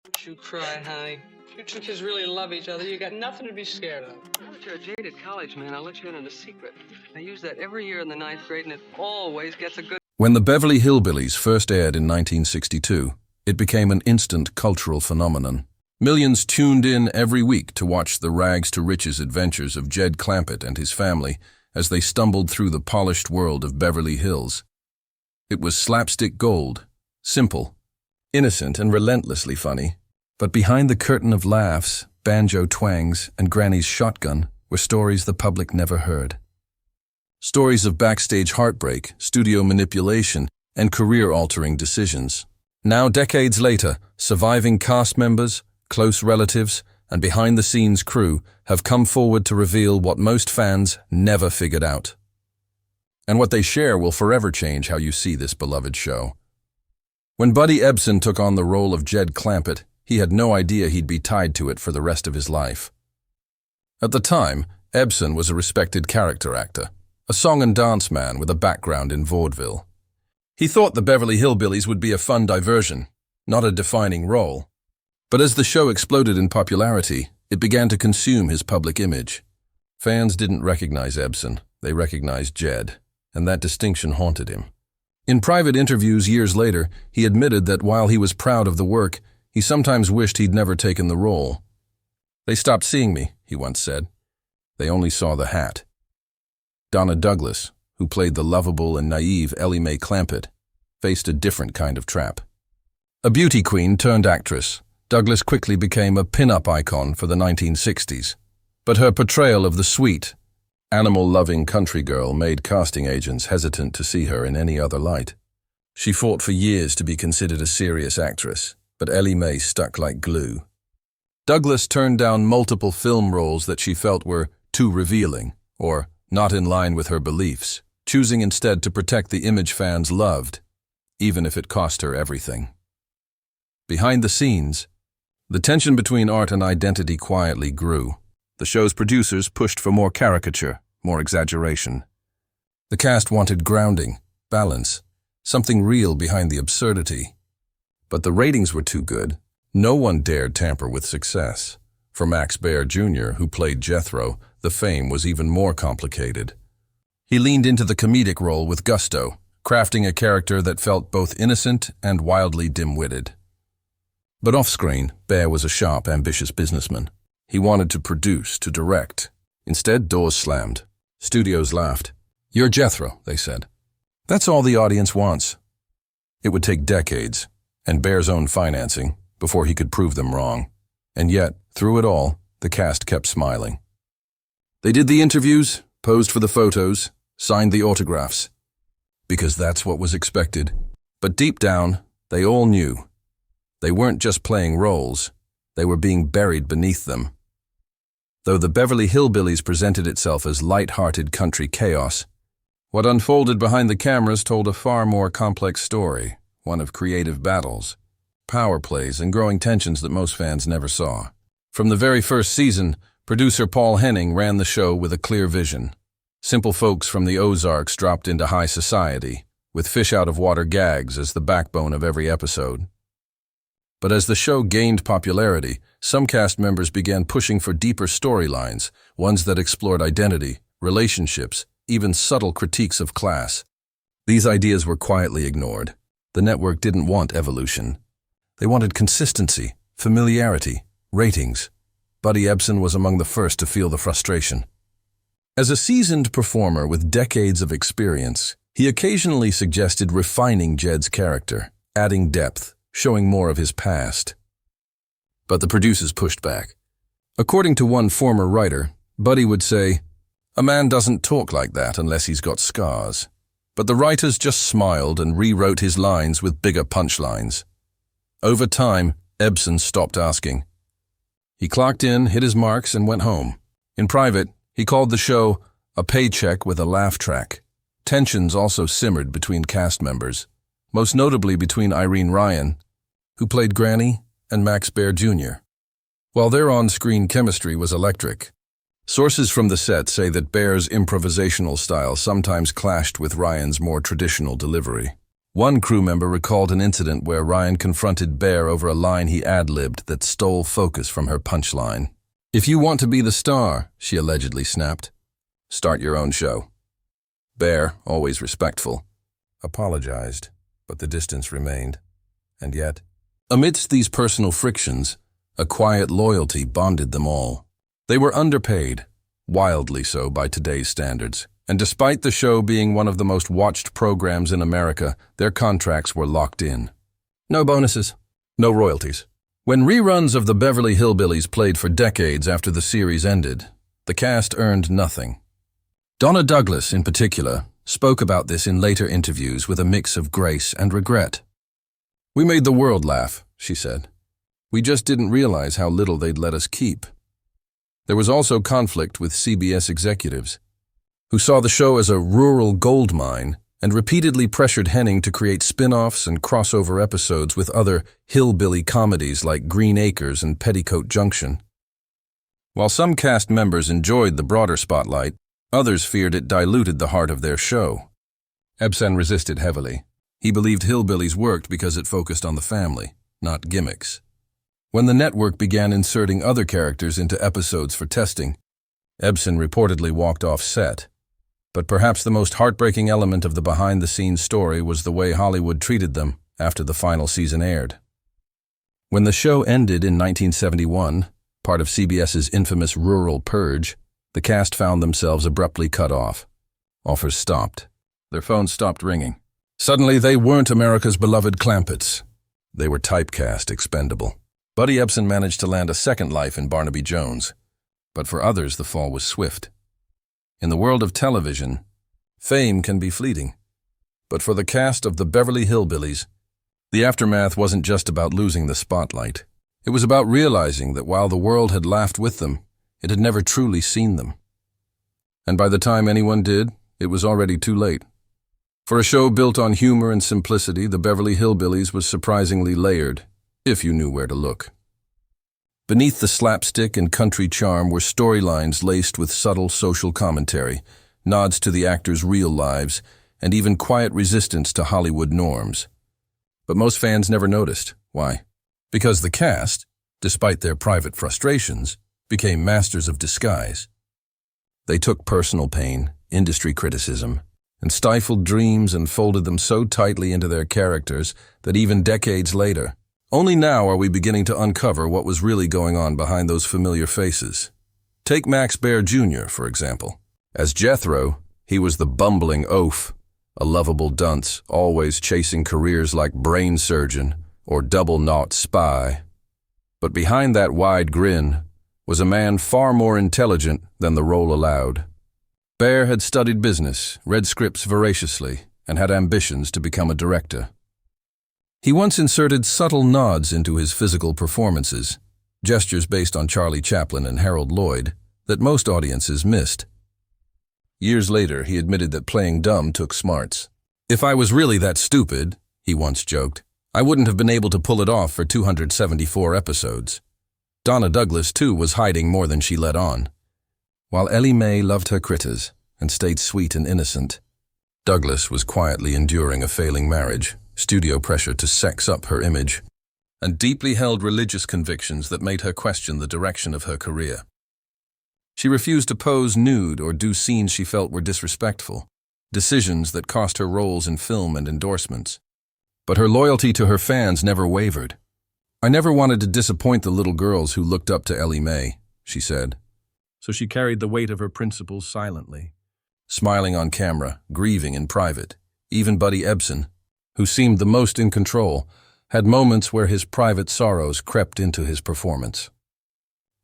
Don't you cry, honey. You two kids really love each other. You got nothing to be scared of. Now that you're a jaded college man, I'll let you in on a secret. I use that every year in the 9th grade, and it always gets a good... When the Beverly Hillbillies first aired in 1962, it became an instant cultural phenomenon. Millions tuned in every week to watch the rags-to-riches adventures of Jed Clampett and his family as they stumbled through the polished world of Beverly Hills. It was slapstick gold, simple, innocent, and relentlessly funny. But behind the curtain of laughs, banjo twangs, and Granny's shotgun were stories the public never heard. Stories of backstage heartbreak, studio manipulation, and career-altering decisions. Now, decades later, surviving cast members, close relatives, and behind-the-scenes crew have come forward to reveal what most fans never figured out. And what they share will forever change how you see this beloved show. When Buddy Ebsen took on the role of Jed Clampett, he had no idea he'd be tied to it for the rest of his life. At the time, Ebsen was a respected character actor, a song and dance man with a background in vaudeville. He thought the Beverly Hillbillies would be a fun diversion, not a defining role. But as the show exploded in popularity, it began to consume his public image. Fans didn't recognize Ebsen, they recognized Jed, and that distinction haunted him. In private interviews years later, he admitted that while he was proud of the work, he sometimes wished he'd never taken the role. "They stopped seeing me," he once said. "They only saw the hat." Donna Douglas, who played the lovable and naive Ellie Mae Clampett, faced a different kind of trap. A beauty queen turned actress, Douglas quickly became a pin-up icon for the 1960s. But her portrayal of the sweet, animal-loving country girl made casting agents hesitant to see her in any other light. She fought for years to be considered a serious actress, but Ellie Mae stuck like glue. Douglas turned down multiple film roles that she felt were too revealing or not in line with her beliefs, choosing instead to protect the image fans loved, even if it cost her everything. Behind the scenes, the tension between art and identity quietly grew. The show's producers pushed for more caricature, more exaggeration. The cast wanted grounding, balance, something real behind the absurdity. But the ratings were too good. No one dared tamper with success. For Max Baer Jr., who played Jethro, the fame was even more complicated. He leaned into the comedic role with gusto, crafting a character that felt both innocent and wildly dim-witted. But off-screen, Baer was a sharp, ambitious businessman. He wanted to produce, to direct. Instead, doors slammed. Studios laughed. "You're Jethro," they said. "That's all the audience wants." It would take decades, and Baer's own financing, before he could prove them wrong. And yet, through it all, the cast kept smiling. They did the interviews, posed for the photos, signed the autographs. Because that's what was expected. But deep down, they all knew. They weren't just playing roles, they were being buried beneath them. Though the Beverly Hillbillies presented itself as light-hearted country chaos, what unfolded behind the cameras told a far more complex story, one of creative battles, power plays, and growing tensions that most fans never saw. From the very first season, producer Paul Henning ran the show with a clear vision. Simple folks from the Ozarks dropped into high society, with fish-out-of-water gags as the backbone of every episode. But as the show gained popularity, some cast members began pushing for deeper storylines, ones that explored identity, relationships, even subtle critiques of class. These ideas were quietly ignored. The network didn't want evolution. They wanted consistency, familiarity, ratings. Buddy Ebsen was among the first to feel the frustration. As a seasoned performer with decades of experience, he occasionally suggested refining Jed's character, adding depth, showing more of his past. But the producers pushed back. According to one former writer, Buddy would say, "A man doesn't talk like that unless he's got scars." But the writers just smiled and rewrote his lines with bigger punchlines. Over time, Ebsen stopped asking. He clocked in, hit his marks, and went home. In private, he called the show a paycheck with a laugh track. Tensions also simmered between cast members, most notably between Irene Ryan, who played Granny, and Max Baer Jr. While their on-screen chemistry was electric, sources from the set say that Baer's improvisational style sometimes clashed with Ryan's more traditional delivery. One crew member recalled an incident where Ryan confronted Bear over a line he ad-libbed that stole focus from her punchline. "If you want to be the star," she allegedly snapped, "start your own show." Bear, always respectful, apologized, but the distance remained. And yet, amidst these personal frictions, a quiet loyalty bonded them all. They were underpaid, wildly so by today's standards, and despite the show being one of the most watched programs in America, their contracts were locked in. No bonuses, no royalties. When reruns of the Beverly Hillbillies played for decades after the series ended, the cast earned nothing. Donna Douglas, in particular, spoke about this in later interviews with a mix of grace and regret. "We made the world laugh," she said. "We just didn't realize how little they'd let us keep." There was also conflict with CBS executives, who saw the show as a rural gold mine and repeatedly pressured Henning to create spin-offs and crossover episodes with other hillbilly comedies like Green Acres and Petticoat Junction. While some cast members enjoyed the broader spotlight, others feared it diluted the heart of their show. Ebsen resisted heavily. He believed Hillbillies worked because it focused on the family, not gimmicks. When the network began inserting other characters into episodes for testing, Ebsen reportedly walked off set. But perhaps the most heartbreaking element of the behind-the-scenes story was the way Hollywood treated them after the final season aired. When the show ended in 1971, part of CBS's infamous rural purge, the cast found themselves abruptly cut off. Offers stopped. Their phones stopped ringing. Suddenly, they weren't America's beloved Clampetts. They were typecast expendable. Buddy Ebsen managed to land a second life in Barnaby Jones, but for others the fall was swift. In the world of television, fame can be fleeting. But for the cast of the Beverly Hillbillies, the aftermath wasn't just about losing the spotlight. It was about realizing that while the world had laughed with them, it had never truly seen them. And by the time anyone did, it was already too late. For a show built on humor and simplicity, the Beverly Hillbillies was surprisingly layered, if you knew where to look. Beneath the slapstick and country charm were storylines laced with subtle social commentary, nods to the actors' real lives, and even quiet resistance to Hollywood norms. But most fans never noticed. Why? Because the cast, despite their private frustrations, became masters of disguise. They took personal pain, industry criticism, and stifled dreams and folded them so tightly into their characters that even decades later, only now are we beginning to uncover what was really going on behind those familiar faces. Take Max Baer Jr., for example. As Jethro, he was the bumbling oaf, a lovable dunce, always chasing careers like brain surgeon or double-naught spy. But behind that wide grin was a man far more intelligent than the role allowed. Baer had studied business, read scripts voraciously, and had ambitions to become a director. He once inserted subtle nods into his physical performances, gestures based on Charlie Chaplin and Harold Lloyd that most audiences missed. Years later, he admitted that playing dumb took smarts. "If I was really that stupid," he once joked, "I wouldn't have been able to pull it off for 274 episodes." Donna Douglas, too, was hiding more than she let on. While Ellie Mae loved her critters and stayed sweet and innocent, Douglas was quietly enduring a failing marriage, studio pressure to sex up her image, and deeply held religious convictions that made her question the direction of her career. She refused to pose nude or do scenes she felt were disrespectful, decisions that cost her roles in film and endorsements. But her loyalty to her fans never wavered. "I never wanted to disappoint the little girls who looked up to Ellie Mae," she said. So she carried the weight of her principles silently, smiling on camera, grieving in private. Even Buddy Ebsen, who seemed the most in control, had moments where his private sorrows crept into his performance.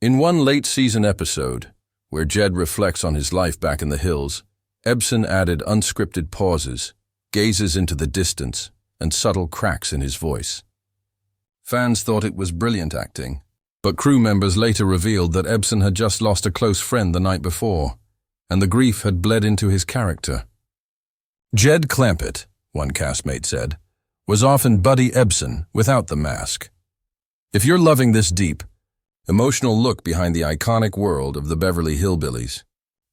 In one late-season episode, where Jed reflects on his life back in the hills, Ebsen added unscripted pauses, gazes into the distance, and subtle cracks in his voice. Fans thought it was brilliant acting, but crew members later revealed that Ebsen had just lost a close friend the night before, and the grief had bled into his character. Jed Clampett, one castmate said, was often Buddy Ebsen without the mask. If you're loving this deep, emotional look behind the iconic world of the Beverly Hillbillies,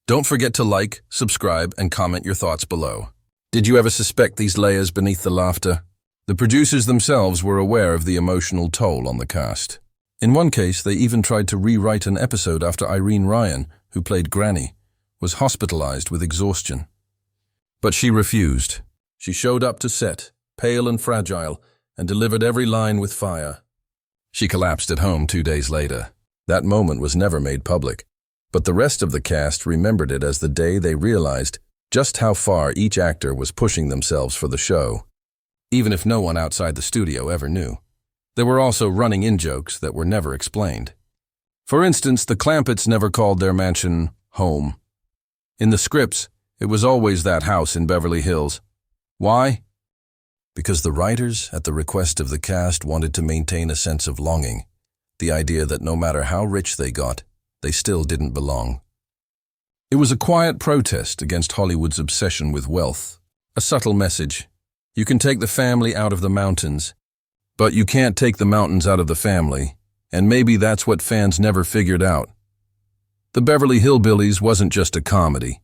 don't forget to like, subscribe, and comment your thoughts below. Did you ever suspect these layers beneath the laughter? The producers themselves were aware of the emotional toll on the cast. In one case, they even tried to rewrite an episode after Irene Ryan, who played Granny, was hospitalized with exhaustion. But she refused. She showed up to set, pale and fragile, and delivered every line with fire. She collapsed at home 2 days later. That moment was never made public, but the rest of the cast remembered it as the day they realized just how far each actor was pushing themselves for the show, even if no one outside the studio ever knew. There were also running-in jokes that were never explained. For instance, the Clampetts never called their mansion home. In the scripts, it was always that house in Beverly Hills. Why? Because the writers, at the request of the cast, wanted to maintain a sense of longing, the idea that no matter how rich they got, they still didn't belong. It was a quiet protest against Hollywood's obsession with wealth, a subtle message. You can take the family out of the mountains, but you can't take the mountains out of the family, and maybe that's what fans never figured out. The Beverly Hillbillies wasn't just a comedy.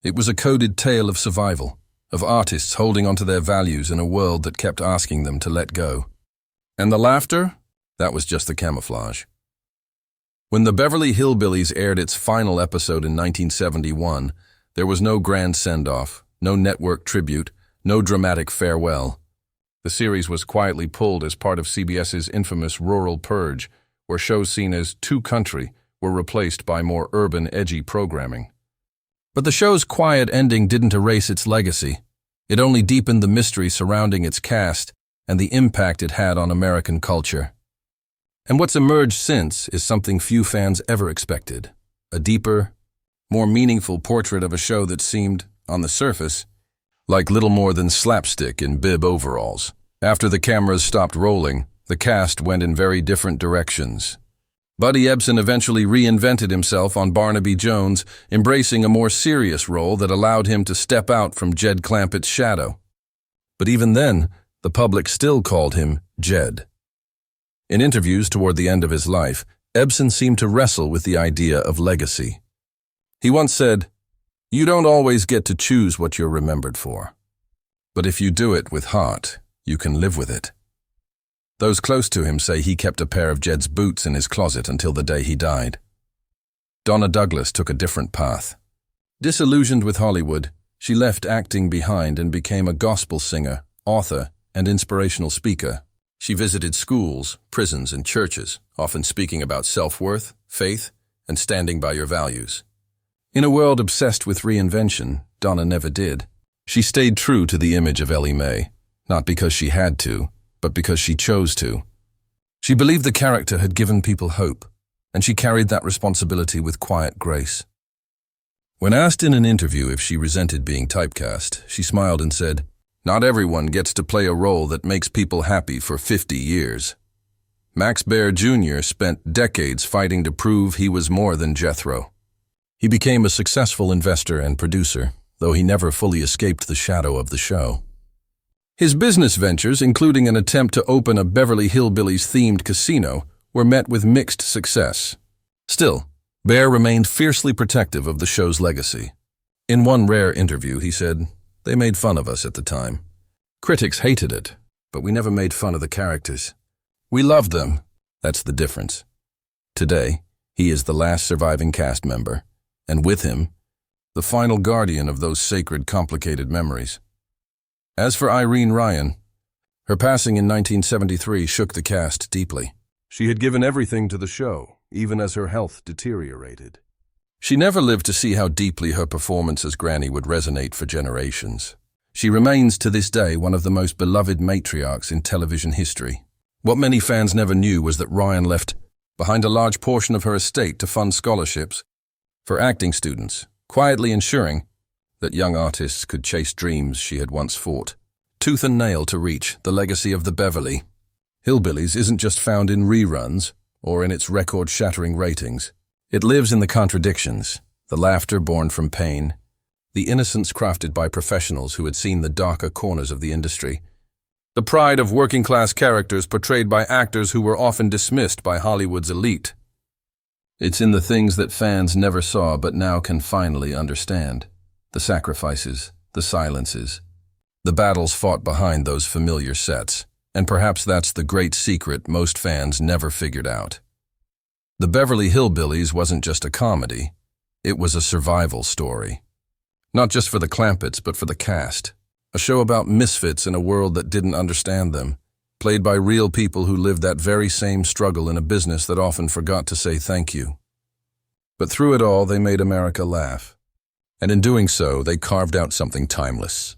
It was a coded tale of survival, of artists holding onto their values in a world that kept asking them to let go. And the laughter? That was just the camouflage. When the Beverly Hillbillies aired its final episode in 1971, there was no grand send-off, no network tribute, no dramatic farewell. The series was quietly pulled as part of CBS's infamous Rural Purge, where shows seen as too country were replaced by more urban, edgy programming. But the show's quiet ending didn't erase its legacy. It only deepened the mystery surrounding its cast and the impact it had on American culture. And what's emerged since is something few fans ever expected: a deeper, more meaningful portrait of a show that seemed, on the surface, like little more than slapstick in bib overalls. After the cameras stopped rolling, the cast went in very different directions. Buddy Ebsen eventually reinvented himself on Barnaby Jones, embracing a more serious role that allowed him to step out from Jed Clampett's shadow. But even then, the public still called him Jed. In interviews toward the end of his life, Ebsen seemed to wrestle with the idea of legacy. He once said, "You don't always get to choose what you're remembered for. But if you do it with heart, you can live with it." Those close to him say he kept a pair of Jed's boots in his closet until the day he died. Donna Douglas took a different path. Disillusioned with Hollywood, she left acting behind and became a gospel singer, author, and inspirational speaker. She visited schools, prisons, and churches, often speaking about self-worth, faith, and standing by your values. In a world obsessed with reinvention, Donna never did. She stayed true to the image of Ellie Mae, not because she had to, but because she chose to. She believed the character had given people hope, and she carried that responsibility with quiet grace. When asked in an interview if she resented being typecast, she smiled and said, "Not everyone gets to play a role that makes people happy for 50 years. Max Baer Jr. spent decades fighting to prove he was more than Jethro." He became a successful investor and producer, though he never fully escaped the shadow of the show. His business ventures, including an attempt to open a Beverly Hillbillies-themed casino, were met with mixed success. Still, Baer remained fiercely protective of the show's legacy. In one rare interview, he said, "They made fun of us at the time. Critics hated it, but we never made fun of the characters. We loved them. That's the difference." Today, he is the last surviving cast member, and with him, the final guardian of those sacred, complicated memories. As for Irene Ryan, her passing in 1973 shook the cast deeply. She had given everything to the show, even as her health deteriorated. She never lived to see how deeply her performance as Granny would resonate for generations. She remains to this day one of the most beloved matriarchs in television history. What many fans never knew was that Ryan left behind a large portion of her estate to fund scholarships for acting students, quietly ensuring that young artists could chase dreams she had once fought, tooth and nail to reach the legacy of the Beverly Hillbillies isn't just found in reruns or in its record-shattering ratings. It lives in the contradictions, the laughter born from pain, the innocence crafted by professionals who had seen the darker corners of the industry, the pride of working-class characters portrayed by actors who were often dismissed by Hollywood's elite. It's in the things that fans never saw but now can finally understand. The sacrifices, the silences, The battles fought behind those familiar sets, and perhaps that's the great secret most fans never figured out. The Beverly Hillbillies wasn't just a comedy, it was a survival story. Not just for the Clampetts, but for the cast. A show about misfits in a world that didn't understand them, played by real people who lived that very same struggle in a business that often forgot to say thank you. But through it all, they made America laugh. And in doing so, they carved out something timeless.